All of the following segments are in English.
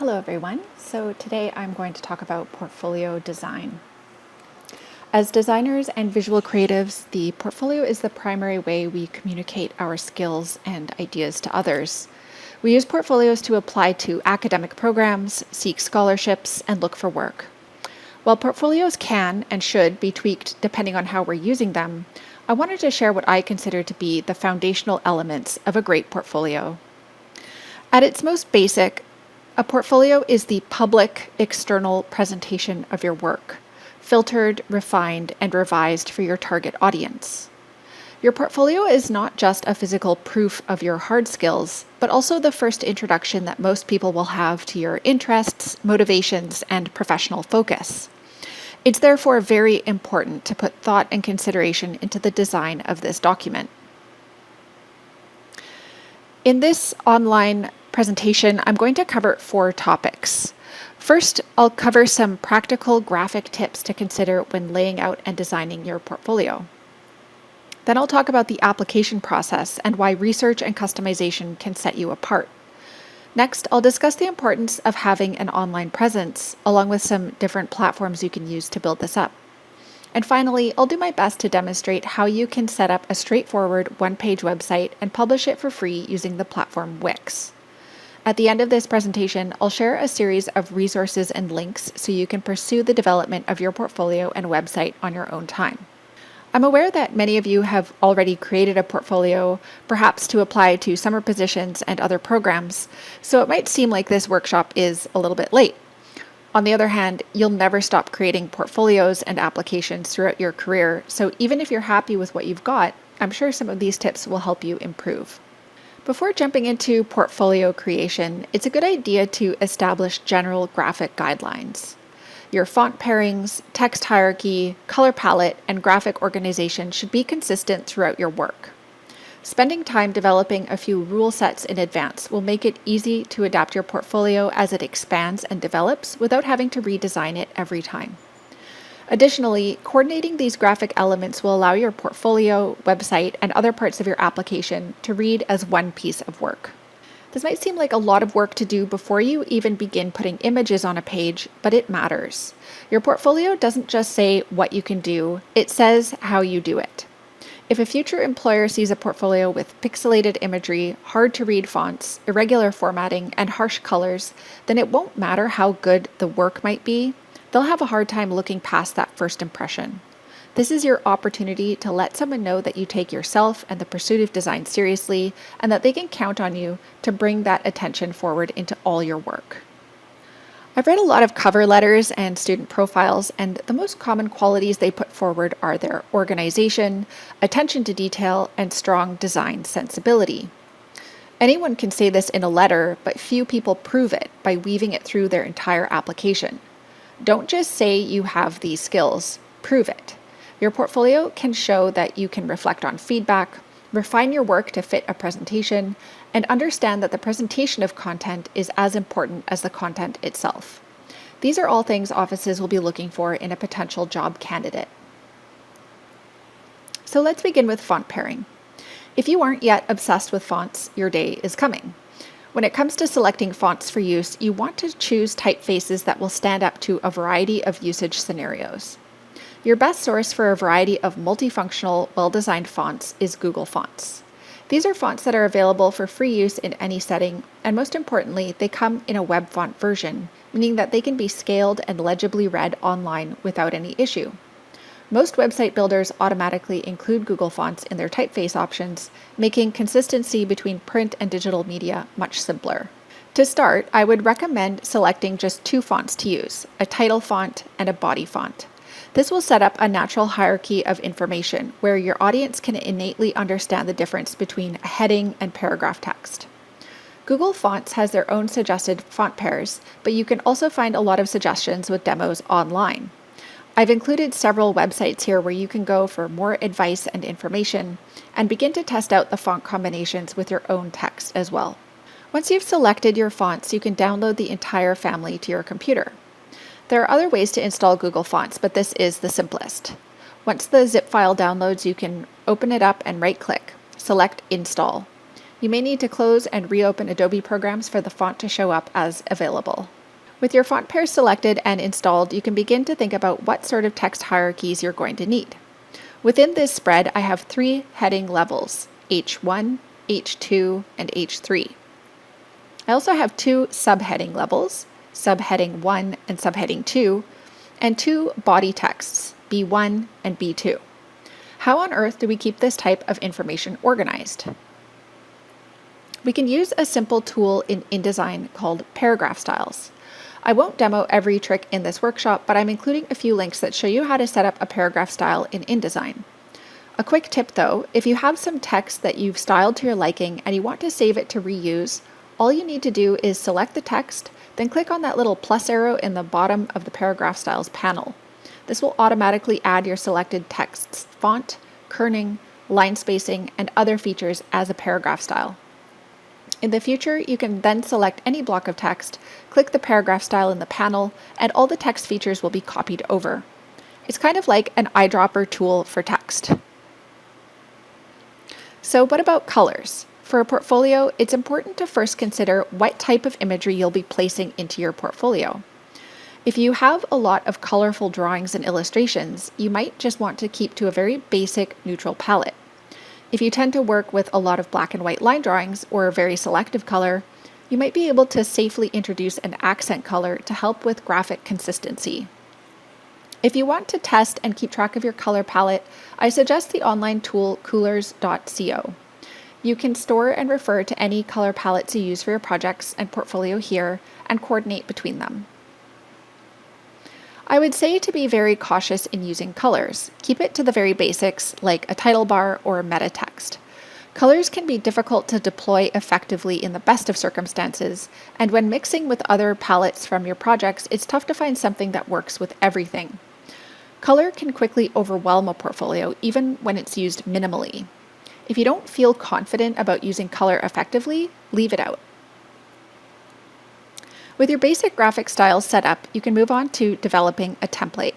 Hello everyone. So today I'm going to talk about portfolio design. As designers and visual creatives, the portfolio is the primary way we communicate our skills and ideas to others. We use portfolios to apply to academic programs, seek scholarships, and look for work. While portfolios can and should be tweaked depending on how we're using them, I wanted to share what I consider to be the foundational elements of a great portfolio. At its most basic, a portfolio is the public, external presentation of your work, filtered, refined, and revised for your target audience. Your portfolio is not just a physical proof of your hard skills, but also the first introduction that most people will have to your interests, motivations, and professional focus. It's therefore very important to put thought and consideration into the design of this document. In this online presentation, I'm going to cover 4 topics. First, I'll cover some practical graphic tips to consider when laying out and designing your portfolio. Then I'll talk about the application process and why research and customization can set you apart. Next, I'll discuss the importance of having an online presence, along with some different platforms you can use to build this up. And finally, I'll do my best to demonstrate how you can set up a straightforward one-page website and publish it for free using the platform Wix. At the end of this presentation, I'll share a series of resources and links so you can pursue the development of your portfolio and website on your own time. I'm aware that many of you have already created a portfolio, perhaps to apply to summer positions and other programs, so it might seem like this workshop is a little bit late. On the other hand, you'll never stop creating portfolios and applications throughout your career, so even if you're happy with what you've got, I'm sure some of these tips will help you improve. Before jumping into portfolio creation, it's a good idea to establish general graphic guidelines. Your font pairings, text hierarchy, color palette, and graphic organization should be consistent throughout your work. Spending time developing a few rule sets in advance will make it easy to adapt your portfolio as it expands and develops without having to redesign it every time. Additionally, coordinating these graphic elements will allow your portfolio, website, and other parts of your application to read as one piece of work. This might seem like a lot of work to do before you even begin putting images on a page, but it matters. Your portfolio doesn't just say what you can do, it says how you do it. If a future employer sees a portfolio with pixelated imagery, hard-to-read fonts, irregular formatting, and harsh colors, then it won't matter how good the work might be. They'll have a hard time looking past that first impression. This is your opportunity to let someone know that you take yourself and the pursuit of design seriously, and that they can count on you to bring that attention forward into all your work. I've read a lot of cover letters and student profiles, and the most common qualities they put forward are their organization, attention to detail, and strong design sensibility. Anyone can say this in a letter, but few people prove it by weaving it through their entire application. Don't just say you have these skills, prove it. Your portfolio can show that you can reflect on feedback, refine your work to fit a presentation, and understand that the presentation of content is as important as the content itself. These are all things offices will be looking for in a potential job candidate. So let's begin with font pairing. If you aren't yet obsessed with fonts, your day is coming. When it comes to selecting fonts for use, you want to choose typefaces that will stand up to a variety of usage scenarios. Your best source for a variety of multifunctional, well-designed fonts is Google Fonts. These are fonts that are available for free use in any setting, and most importantly, they come in a web font version, meaning that they can be scaled and legibly read online without any issue. Most website builders automatically include Google Fonts in their typeface options, making consistency between print and digital media much simpler. To start, I would recommend selecting just 2 fonts to use, a title font and a body font. This will set up a natural hierarchy of information where your audience can innately understand the difference between a heading and paragraph text. Google Fonts has their own suggested font pairs, but you can also find a lot of suggestions with demos online. I've included several websites here where you can go for more advice and information and begin to test out the font combinations with your own text as well. Once you've selected your fonts, you can download the entire family to your computer. There are other ways to install Google Fonts, but this is the simplest. Once the zip file downloads, you can open it up and right-click, select Install. You may need to close and reopen Adobe programs for the font to show up as available. With your font pair selected and installed, you can begin to think about what sort of text hierarchies you're going to need. Within this spread, I have 3 heading levels, H1, H2, and H3. I also have 2 subheading levels, subheading 1 and subheading 2, and 2 body texts, B1 and B2. How on earth do we keep this type of information organized? We can use a simple tool in InDesign called paragraph styles. I won't demo every trick in this workshop, but I'm including a few links that show you how to set up a paragraph style in InDesign. A quick tip though, if you have some text that you've styled to your liking and you want to save it to reuse, all you need to do is select the text, then click on that little plus arrow in the bottom of the paragraph styles panel. This will automatically add your selected text's font, kerning, line spacing, and other features as a paragraph style. In the future, you can then select any block of text, click the paragraph style in the panel, and all the text features will be copied over. It's kind of like an eyedropper tool for text. So what about colors? For a portfolio, it's important to first consider what type of imagery you'll be placing into your portfolio. If you have a lot of colorful drawings and illustrations, you might just want to keep to a very basic neutral palette. If you tend to work with a lot of black and white line drawings or a very selective color, you might be able to safely introduce an accent color to help with graphic consistency. If you want to test and keep track of your color palette, I suggest the online tool coolors.co. You can store and refer to any color palettes you use for your projects and portfolio here and coordinate between them. I would say to be very cautious in using colors. Keep it to the very basics, like a title bar or meta text. Colors can be difficult to deploy effectively in the best of circumstances, and when mixing with other palettes from your projects, it's tough to find something that works with everything. Color can quickly overwhelm a portfolio, even when it's used minimally. If you don't feel confident about using color effectively, leave it out. With your basic graphic styles set up, you can move on to developing a template.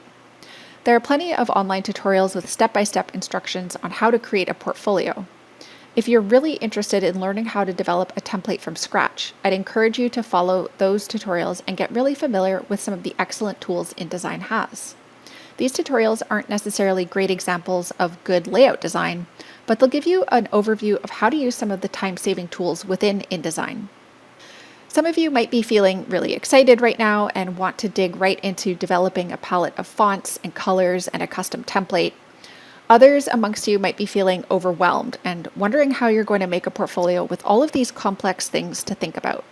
There are plenty of online tutorials with step-by-step instructions on how to create a portfolio. If you're really interested in learning how to develop a template from scratch, I'd encourage you to follow those tutorials and get really familiar with some of the excellent tools InDesign has. These tutorials aren't necessarily great examples of good layout design, but they'll give you an overview of how to use some of the time-saving tools within InDesign. Some of you might be feeling really excited right now and want to dig right into developing a palette of fonts and colors and a custom template. Others amongst you might be feeling overwhelmed and wondering how you're going to make a portfolio with all of these complex things to think about.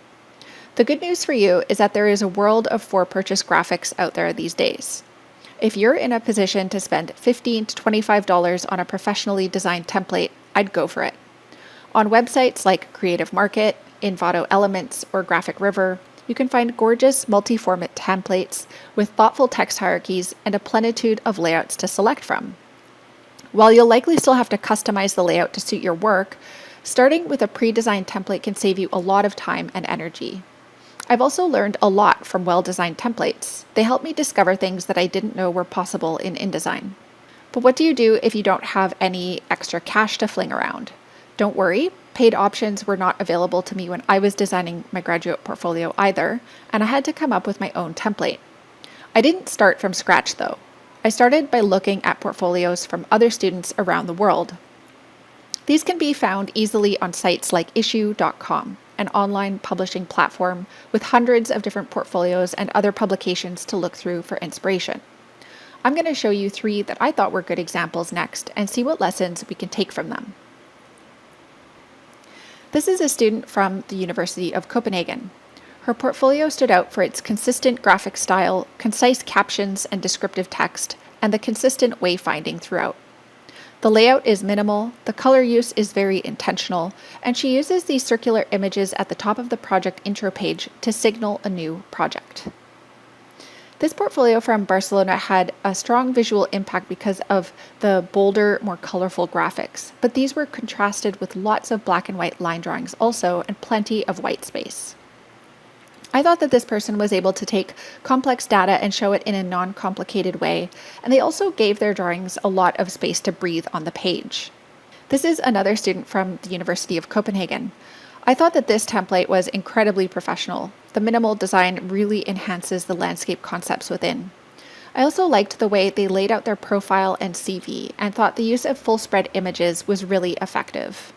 The good news for you is that there is a world of for-purchase graphics out there these days. If you're in a position to spend $15 to $25 on a professionally designed template, I'd go for it. On websites like Creative Market, Envato Elements, or Graphic River, you can find gorgeous multi-format templates with thoughtful text hierarchies and a plenitude of layouts to select from. While you'll likely still have to customize the layout to suit your work, starting with a pre-designed template can save you a lot of time and energy. I've also learned a lot from well-designed templates. They help me discover things that I didn't know were possible in InDesign. But what do you do if you don't have any extra cash to fling around? Don't worry, paid options were not available to me when I was designing my graduate portfolio either, and I had to come up with my own template. I didn't start from scratch though. I started by looking at portfolios from other students around the world. These can be found easily on sites like issue.com, an online publishing platform with hundreds of different portfolios and other publications to look through for inspiration. I'm going to show you 3 that I thought were good examples next and see what lessons we can take from them. This is a student from the University of Copenhagen. Her portfolio stood out for its consistent graphic style, concise captions and descriptive text, and the consistent wayfinding throughout. The layout is minimal, the color use is very intentional, and she uses these circular images at the top of the project intro page to signal a new project. This portfolio from Barcelona had a strong visual impact because of the bolder, more colorful graphics, but these were contrasted with lots of black and white line drawings also and plenty of white space. I thought that this person was able to take complex data and show it in a non-complicated way, and they also gave their drawings a lot of space to breathe on the page. This is another student from the University of Copenhagen. I thought that this template was incredibly professional. The minimal design really enhances the landscape concepts within. I also liked the way they laid out their profile and CV and thought the use of full spread images was really effective.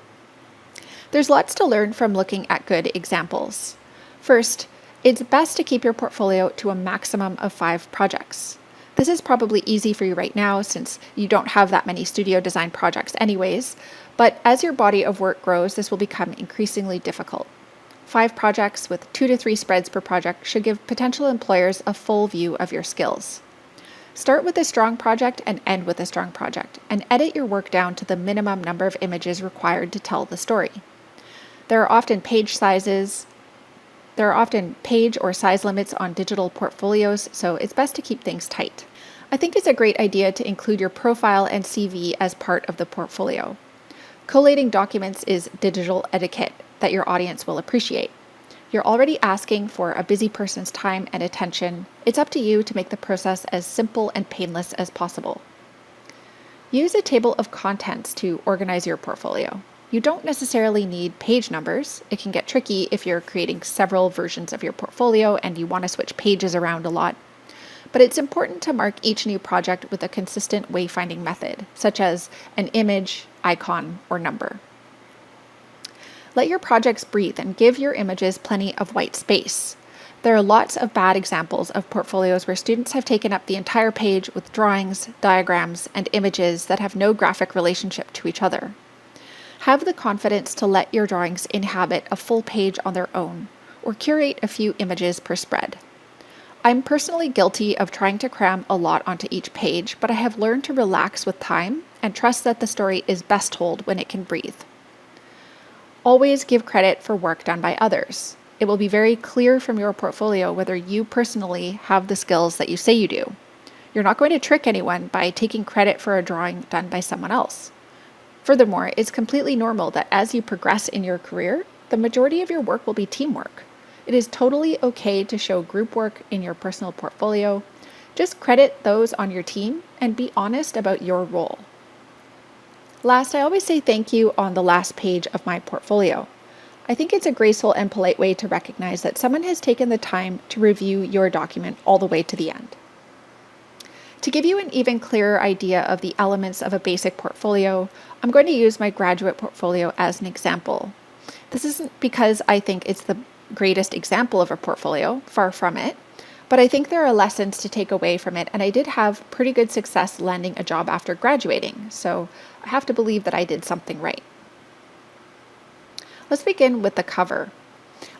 There's lots to learn from looking at good examples. First, it's best to keep your portfolio to a maximum of 5 projects. This is probably easy for you right now since you don't have that many studio design projects anyways, but as your body of work grows, this will become increasingly difficult. 5 projects with 2 to 3 spreads per project should give potential employers a full view of your skills. Start with a strong project and end with a strong project, and edit your work down to the minimum number of images required to tell the story. There are often page or size limits on digital portfolios, so it's best to keep things tight. I think it's a great idea to include your profile and CV as part of the portfolio. Collating documents is digital etiquette that your audience will appreciate. You're already asking for a busy person's time and attention. It's up to you to make the process as simple and painless as possible. Use a table of contents to organize your portfolio. You don't necessarily need page numbers. It can get tricky if you're creating several versions of your portfolio and you want to switch pages around a lot. But it's important to mark each new project with a consistent wayfinding method, such as an image, icon, or number. Let your projects breathe and give your images plenty of white space. There are lots of bad examples of portfolios where students have taken up the entire page with drawings, diagrams, and images that have no graphic relationship to each other. Have the confidence to let your drawings inhabit a full page on their own, or curate a few images per spread. I'm personally guilty of trying to cram a lot onto each page, but I have learned to relax with time and trust that the story is best told when it can breathe. Always give credit for work done by others. It will be very clear from your portfolio whether you personally have the skills that you say you do. You're not going to trick anyone by taking credit for a drawing done by someone else. Furthermore, it's completely normal that as you progress in your career, the majority of your work will be teamwork. It is totally okay to show group work in your personal portfolio. Just credit those on your team and be honest about your role. Last, I always say thank you on the last page of my portfolio. I think it's a graceful and polite way to recognize that someone has taken the time to review your document all the way to the end. To give you an even clearer idea of the elements of a basic portfolio, I'm going to use my graduate portfolio as an example. This isn't because I think it's the greatest example of a portfolio, far from it, but I think there are lessons to take away from it, and I did have pretty good success landing a job after graduating, so I have to believe that I did something right. Let's begin with the cover.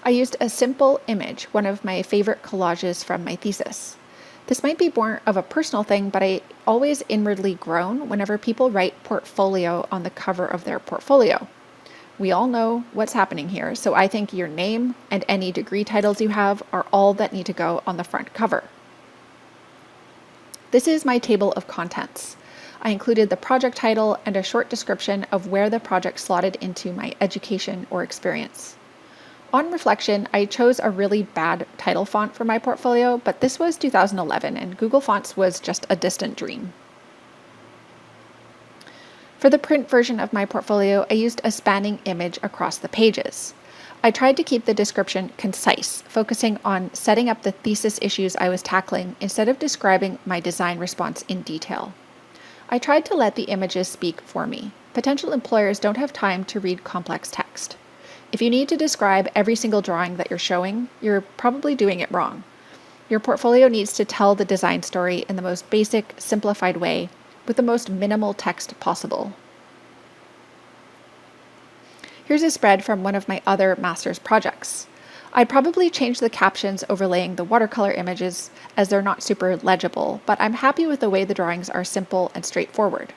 I used a simple image, one of my favorite collages from my thesis. This might be more of a personal thing, but I always inwardly groan whenever people write portfolio on the cover of their portfolio. We all know what's happening here, so I think your name and any degree titles you have are all that need to go on the front cover. This is my table of contents. I included the project title and a short description of where the project slotted into my education or experience. On reflection, I chose a really bad title font for my portfolio, but this was 2011 and Google Fonts was just a distant dream. For the print version of my portfolio, I used a spanning image across the pages. I tried to keep the description concise, focusing on setting up the thesis issues I was tackling instead of describing my design response in detail. I tried to let the images speak for me. Potential employers don't have time to read complex text. If you need to describe every single drawing that you're showing, you're probably doing it wrong. Your portfolio needs to tell the design story in the most basic, simplified way, with the most minimal text possible. Here's a spread from one of my other master's projects. I'd probably change the captions overlaying the watercolor images as they're not super legible, but I'm happy with the way the drawings are simple and straightforward.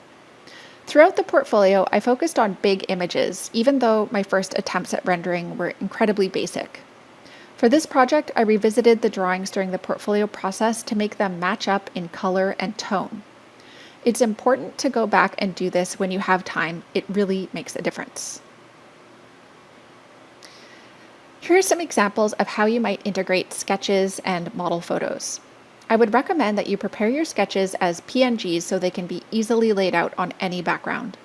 Throughout the portfolio, I focused on big images, even though my first attempts at rendering were incredibly basic. For this project, I revisited the drawings during the portfolio process to make them match up in color and tone. It's important to go back and do this when you have time. It really makes a difference. Here are some examples of how you might integrate sketches and model photos. I would recommend that you prepare your sketches as PNGs so they can be easily laid out on any background.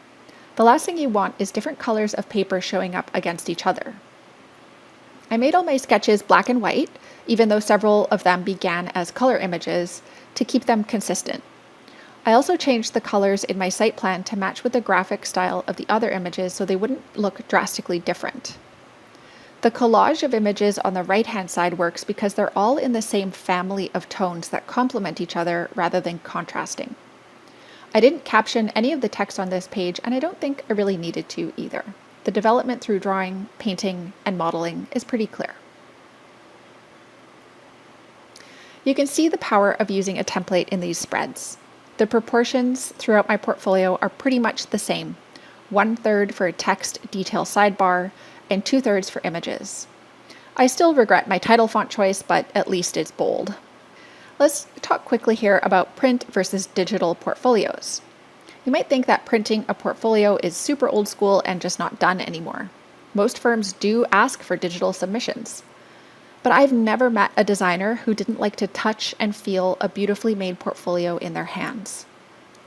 The last thing you want is different colors of paper showing up against each other. I made all my sketches black and white, even though several of them began as color images, to keep them consistent. I also changed the colors in my site plan to match with the graphic style of the other images so they wouldn't look drastically different. The collage of images on the right-hand side works because they're all in the same family of tones that complement each other rather than contrasting. I didn't caption any of the text on this page, and I don't think I really needed to either. The development through drawing, painting, and modeling is pretty clear. You can see the power of using a template in these spreads. The proportions throughout my portfolio are pretty much the same: 1/3 for text detail sidebar and 2/3 for images. I still regret my title font choice, but at least it's bold. Let's talk quickly here about print versus digital portfolios. You might think that printing a portfolio is super old school and just not done anymore. Most firms do ask for digital submissions. But I've never met a designer who didn't like to touch and feel a beautifully made portfolio in their hands.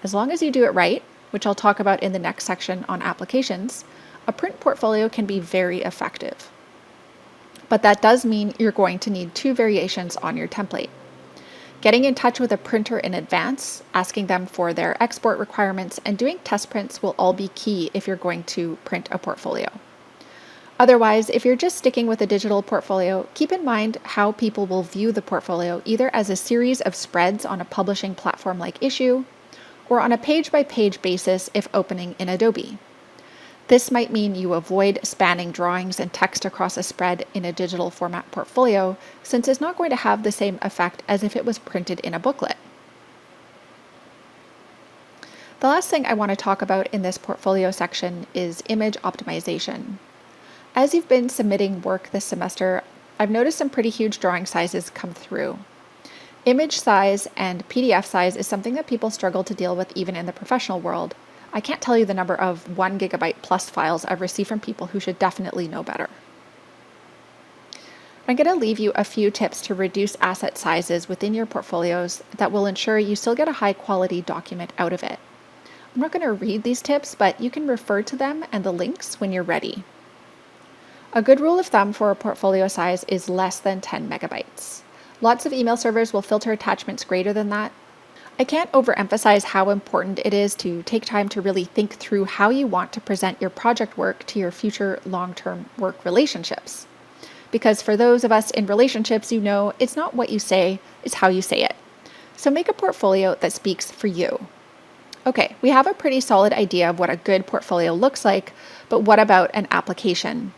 As long as you do it right, which I'll talk about in the next section on applications, a print portfolio can be very effective. But that does mean you're going to need 2 variations on your template. Getting in touch with a printer in advance, asking them for their export requirements, and doing test prints will all be key if you're going to print a portfolio. Otherwise, if you're just sticking with a digital portfolio, keep in mind how people will view the portfolio either as a series of spreads on a publishing platform like Issue, or on a page-by-page basis if opening in Adobe. This might mean you avoid spanning drawings and text across a spread in a digital format portfolio, since it's not going to have the same effect as if it was printed in a booklet. The last thing I want to talk about in this portfolio section is image optimization. As you've been submitting work this semester, I've noticed some pretty huge drawing sizes come through. Image size and PDF size is something that people struggle to deal with even in the professional world. I can't tell you the number of 1 GB plus files I've received from people who should definitely know better. I'm going to leave you a few tips to reduce asset sizes within your portfolios that will ensure you still get a high quality document out of it. I'm not going to read these tips, but you can refer to them and the links when you're ready. A good rule of thumb for a portfolio size is less than 10 megabytes. Lots of email servers will filter attachments greater than that. I can't overemphasize how important it is to take time to really think through how you want to present your project work to your future long-term work relationships. Because for those of us in relationships, you know it's not what you say, it's how you say it. So make a portfolio that speaks for you. Okay, we have a pretty solid idea of what a good portfolio looks like, but what about an application?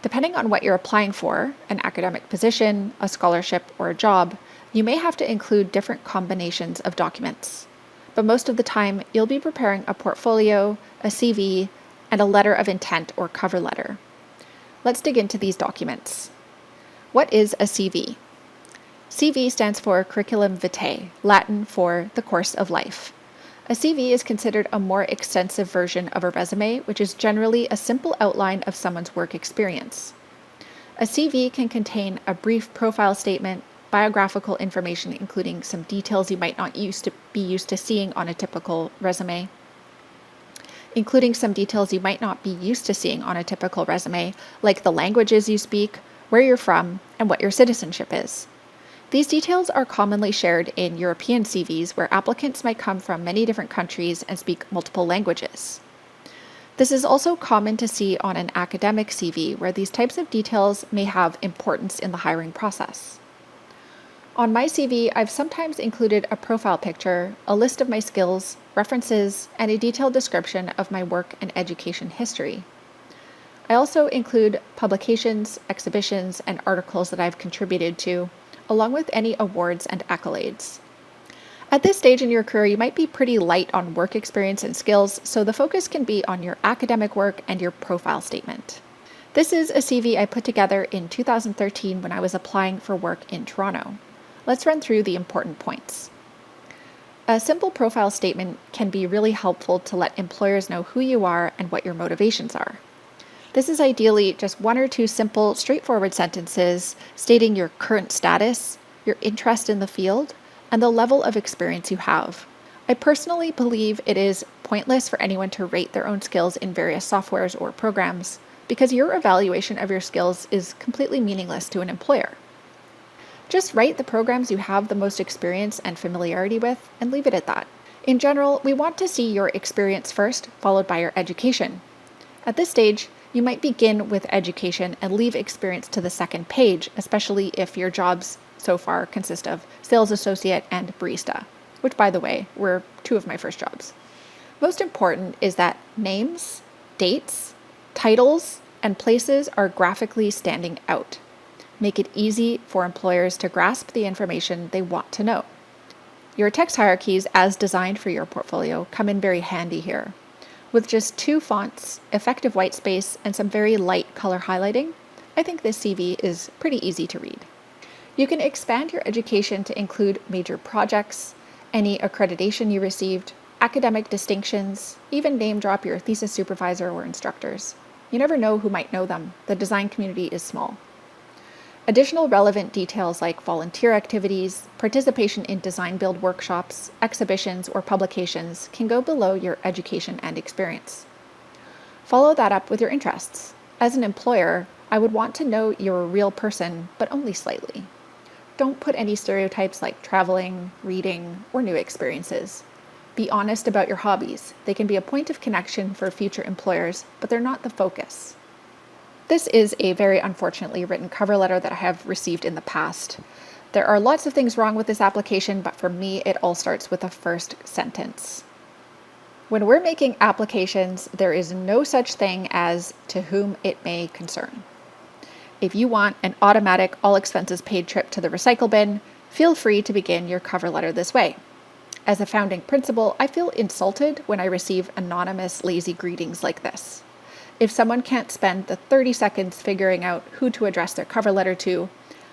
Depending on what you're applying for, an academic position, a scholarship, or a job, you may have to include different combinations of documents. But most of the time, you'll be preparing a portfolio, a CV, and a letter of intent or cover letter. Let's dig into these documents. What is a CV? CV stands for Curriculum Vitae, Latin for the course of life. A CV is considered a more extensive version of a resume, which is generally a simple outline of someone's work experience. A CV can contain a brief profile statement, biographical information including some details you might not be used to seeing on a typical resume, like the languages you speak, where you're from, and what your citizenship is. These details are commonly shared in European CVs where applicants might come from many different countries and speak multiple languages. This is also common to see on an academic CV where these types of details may have importance in the hiring process. On my CV, I've sometimes included a profile picture, a list of my skills, references, and a detailed description of my work and education history. I also include publications, exhibitions, and articles that I've contributed to, along with any awards and accolades. At this stage in your career, you might be pretty light on work experience and skills, so the focus can be on your academic work and your profile statement. This is a CV I put together in 2013 when I was applying for work in Toronto. Let's run through the important points. A simple profile statement can be really helpful to let employers know who you are and what your motivations are. This is ideally just 1 or 2 simple, straightforward sentences stating your current status, your interest in the field, and the level of experience you have. I personally believe it is pointless for anyone to rate their own skills in various softwares or programs, because your evaluation of your skills is completely meaningless to an employer. Just write the programs you have the most experience and familiarity with and leave it at that. In general, we want to see your experience first, followed by your education. At this stage, you might begin with education and leave experience to the second page, especially if your jobs so far consist of sales associate and barista, which, by the way, were two of my first jobs. Most important is that names, dates, titles, and places are graphically standing out. Make it easy for employers to grasp the information they want to know. Your text hierarchies, as designed for your portfolio, come in very handy here. With just 2 fonts, effective white space, and some very light color highlighting, I think this CV is pretty easy to read. You can expand your education to include major projects, any accreditation you received, academic distinctions, even name drop your thesis supervisor or instructors. You never know who might know them. The design community is small. Additional relevant details like volunteer activities, participation in design build workshops, exhibitions, or publications can go below your education and experience. Follow that up with your interests. As an employer, I would want to know you're a real person, but only slightly. Don't put any stereotypes like traveling, reading, or new experiences. Be honest about your hobbies. They can be a point of connection for future employers, but they're not the focus. This is a very unfortunately written cover letter that I have received in the past. There are lots of things wrong with this application, but for me, it all starts with the first sentence. When we're making applications, there is no such thing as to whom it may concern. If you want an automatic all expenses paid trip to the recycle bin, feel free to begin your cover letter this way. As a founding principal, I feel insulted when I receive anonymous, lazy greetings like this. If someone can't spend the 30 seconds figuring out who to address their cover letter to,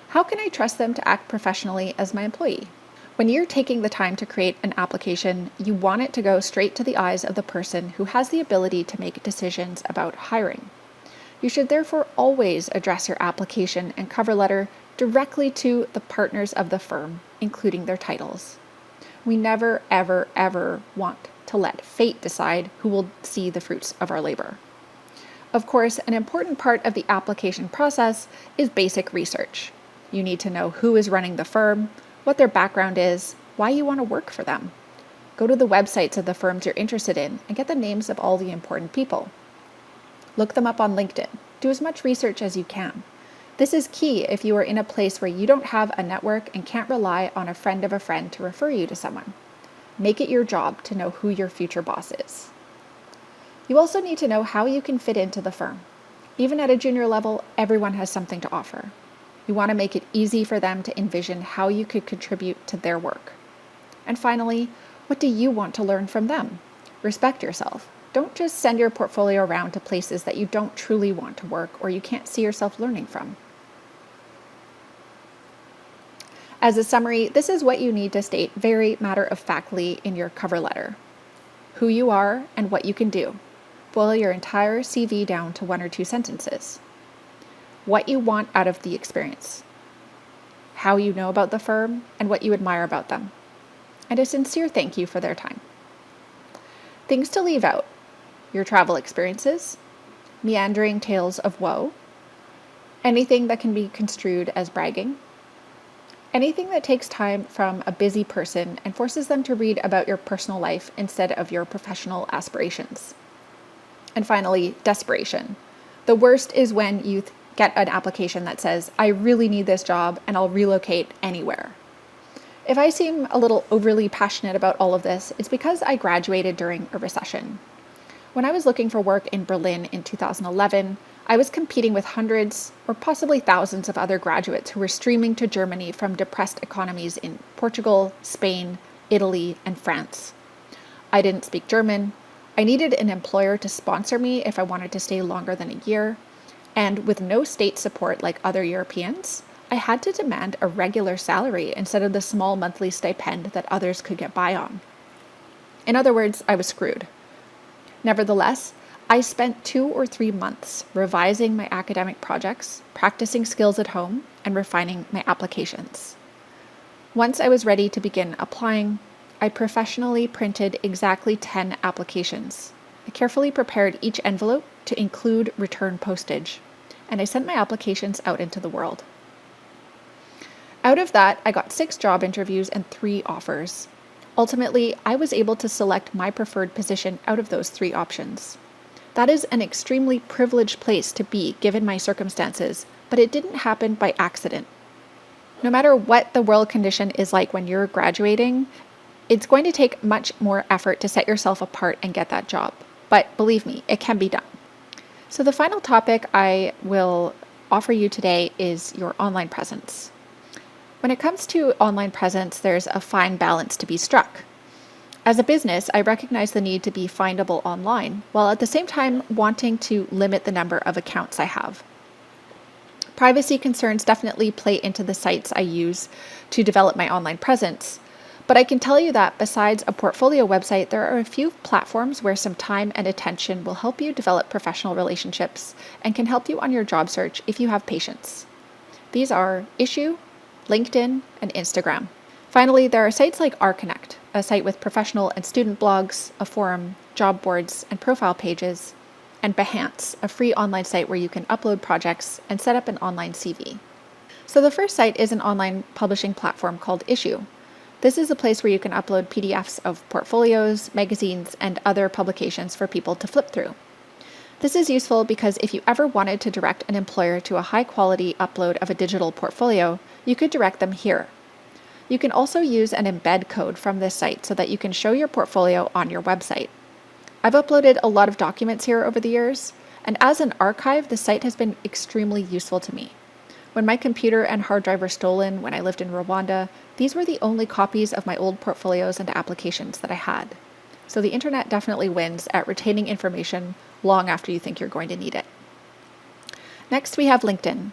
how can I trust them to act professionally as my employee? When you're taking the time to create an application, you want it to go straight to the eyes of the person who has the ability to make decisions about hiring. You should therefore always address your application and cover letter directly to the partners of the firm, including their titles. We never, ever, ever want to let fate decide who will see the fruits of our labor. Of course, an important part of the application process is basic research. You need to know who is running the firm, what their background is, why you want to work for them. Go to the websites of the firms you're interested in and get the names of all the important people. Look them up on LinkedIn. Do as much research as you can. This is key if you are in a place where you don't have a network and can't rely on a friend of a friend to refer you to someone. Make it your job to know who your future boss is. You also need to know how you can fit into the firm. Even at a junior level, everyone has something to offer. You want to make it easy for them to envision how you could contribute to their work. And finally, what do you want to learn from them? Respect yourself. Don't just send your portfolio around to places that you don't truly want to work or you can't see yourself learning from. As a summary, this is what you need to state very matter-of-factly in your cover letter. Who you are and what you can do. Boil your entire CV down to 1 or 2 sentences. What you want out of the experience. How you know about the firm and what you admire about them. And a sincere thank you for their time. Things to leave out. Your travel experiences. Meandering tales of woe. Anything that can be construed as bragging. Anything that takes time from a busy person and forces them to read about your personal life instead of your professional aspirations. And finally, desperation. The worst is when you get an application that says, I really need this job and I'll relocate anywhere. If I seem a little overly passionate about all of this, it's because I graduated during a recession. When I was looking for work in Berlin in 2011, I was competing with hundreds or possibly thousands of other graduates who were streaming to Germany from depressed economies in Portugal, Spain, Italy, and France. I didn't speak German. I needed an employer to sponsor me if I wanted to stay longer than a year. And with no state support like other Europeans, I had to demand a regular salary instead of the small monthly stipend that others could get by on. In other words, I was screwed. Nevertheless, I spent 2 or 3 months revising my academic projects, practicing skills at home, and refining my applications. Once I was ready to begin applying, I professionally printed exactly 10 applications. I carefully prepared each envelope to include return postage, and I sent my applications out into the world. Out of that, I got 6 job interviews and 3 offers. Ultimately, I was able to select my preferred position out of those 3 options. That is an extremely privileged place to be given my circumstances, but it didn't happen by accident. No matter what the world condition is like when you're graduating, it's going to take much more effort to set yourself apart and get that job. But believe me, it can be done. So the final topic I will offer you today is your online presence. When it comes to online presence, there's a fine balance to be struck. As a business, I recognize the need to be findable online, while at the same time wanting to limit the number of accounts I have. Privacy concerns definitely play into the sites I use to develop my online presence, but I can tell you that besides a portfolio website, there are a few platforms where some time and attention will help you develop professional relationships and can help you on your job search if you have patience. These are Issue, LinkedIn, and Instagram. Finally, there are sites like ARCHINECT, a site with professional and student blogs, a forum, job boards, and profile pages, and BEHANCE, a free online site where you can upload projects and set up an online CV. So the first site is an online publishing platform called Issue. This is a place where you can upload PDFs of portfolios, magazines, and other publications for people to flip through. This is useful because if you ever wanted to direct an employer to a high-quality upload of a digital portfolio, you could direct them here. You can also use an embed code from this site so that you can show your portfolio on your website. I've uploaded a lot of documents here over the years, and as an archive, the site has been extremely useful to me. When my computer and hard drive were stolen when I lived in Rwanda, these were the only copies of my old portfolios and applications that I had. So the internet definitely wins at retaining information long after you think you're going to need it. Next, we have LinkedIn.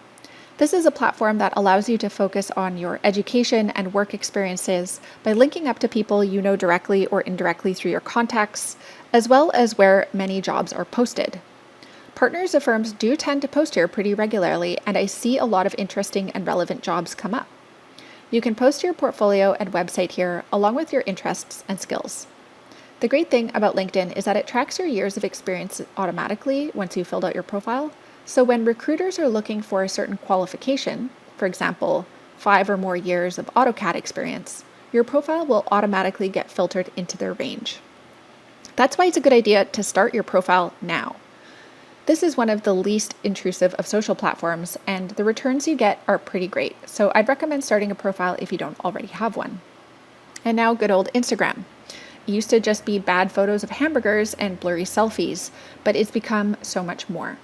This is a platform that allows you to focus on your education and work experiences by linking up to people you know directly or indirectly through your contacts, as well as where many jobs are posted. Partners of firms do tend to post here pretty regularly, and I see a lot of interesting and relevant jobs come up. You can post your portfolio and website here, along with your interests and skills. The great thing about LinkedIn is that it tracks your years of experience automatically once you've filled out your profile. So when recruiters are looking for a certain qualification, for example, 5 or more years of AutoCAD experience, your profile will automatically get filtered into their range. That's why it's a good idea to start your profile now. This is one of the least intrusive of social platforms, and the returns you get are pretty great. So I'd recommend starting a profile if you don't already have one. And now good old Instagram. It used to just be bad photos of hamburgers and blurry selfies, but it's become so much more.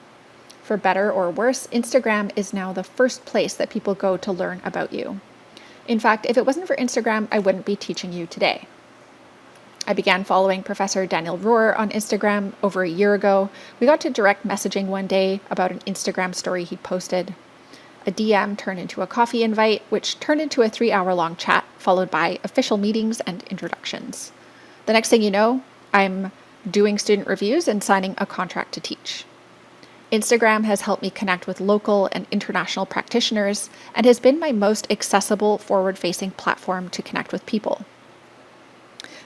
For better or worse, Instagram is now the first place that people go to learn about you. In fact, if it wasn't for Instagram, I wouldn't be teaching you today. I began following Professor Daniel Rohr on Instagram over a year ago. We got to direct messaging one day about an Instagram story he'd posted. A DM turned into a coffee invite, which turned into a 3-hour-long chat, followed by official meetings and introductions. The next thing you know, I'm doing student reviews and signing a contract to teach. Instagram has helped me connect with local and international practitioners and has been my most accessible forward-facing platform to connect with people.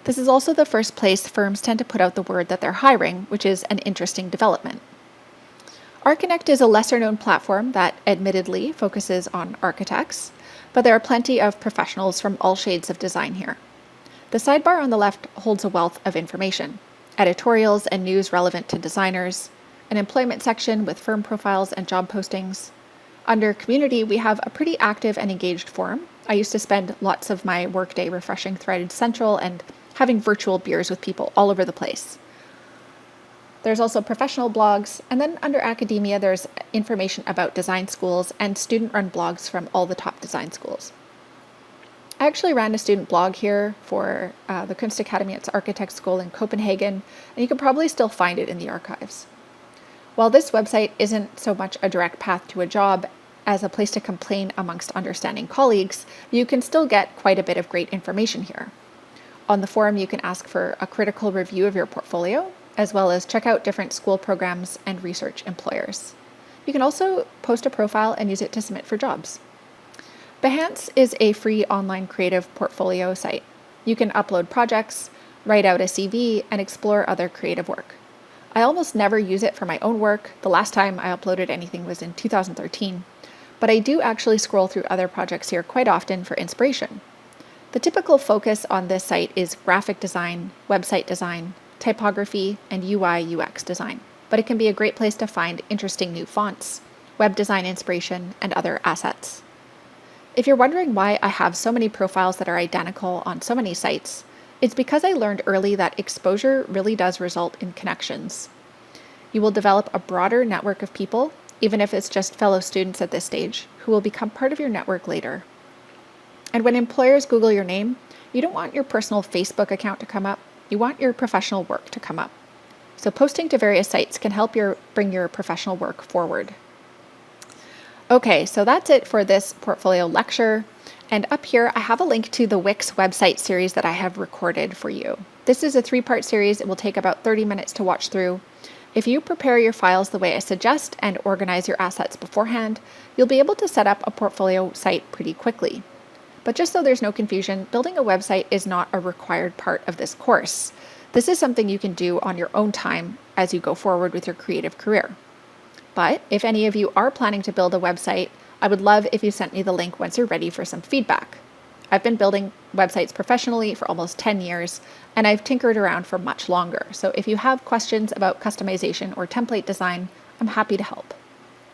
This is also the first place firms tend to put out the word that they're hiring, which is an interesting development. ARCHINECT is a lesser-known platform that admittedly focuses on architects, but there are plenty of professionals from all shades of design here. The sidebar on the left holds a wealth of information, editorials and news relevant to designers, an employment section with firm profiles and job postings. Under community, we have a pretty active and engaged forum. I used to spend lots of my workday refreshing Threaded Central and having virtual beers with people all over the place. There's also professional blogs, and then under academia, there's information about design schools and student-run blogs from all the top design schools. I actually ran a student blog here for the Kunstakademiets Architect School in Copenhagen, and you can probably still find it in the archives. While this website isn't so much a direct path to a job as a place to complain amongst understanding colleagues, you can still get quite a bit of great information here. On the forum, you can ask for a critical review of your portfolio, as well as check out different school programs and research employers. You can also post a profile and use it to submit for jobs. BEHANCE is a free online creative portfolio site. You can upload projects, write out a CV, and explore other creative work. I almost never use it for my own work. The last time I uploaded anything was in 2013, but I do actually scroll through other projects here quite often for inspiration. The typical focus on this site is graphic design, website design, typography, and UI/UX design, but it can be a great place to find interesting new fonts, web design inspiration, and other assets. If you're wondering why I have so many profiles that are identical on so many sites, it's because I learned early that exposure really does result in connections. You will develop a broader network of people, even if it's just fellow students at this stage, who will become part of your network later. And when employers Google your name, you don't want your personal Facebook account to come up, you want your professional work to come up. So posting to various sites can help bring your professional work forward. Okay, so that's it for this portfolio lecture. And up here, I have a link to the Wix website series that I have recorded for you. This is a 3-part series. It will take about 30 minutes to watch through. If you prepare your files the way I suggest and organize your assets beforehand, you'll be able to set up a portfolio site pretty quickly. But just so there's no confusion, building a website is not a required part of this course. This is something you can do on your own time as you go forward with your creative career. But if any of you are planning to build a website, I would love if you sent me the link once you're ready for some feedback. I've been building websites professionally for almost 10 years, and I've tinkered around for much longer. So if you have questions about customization or template design, I'm happy to help.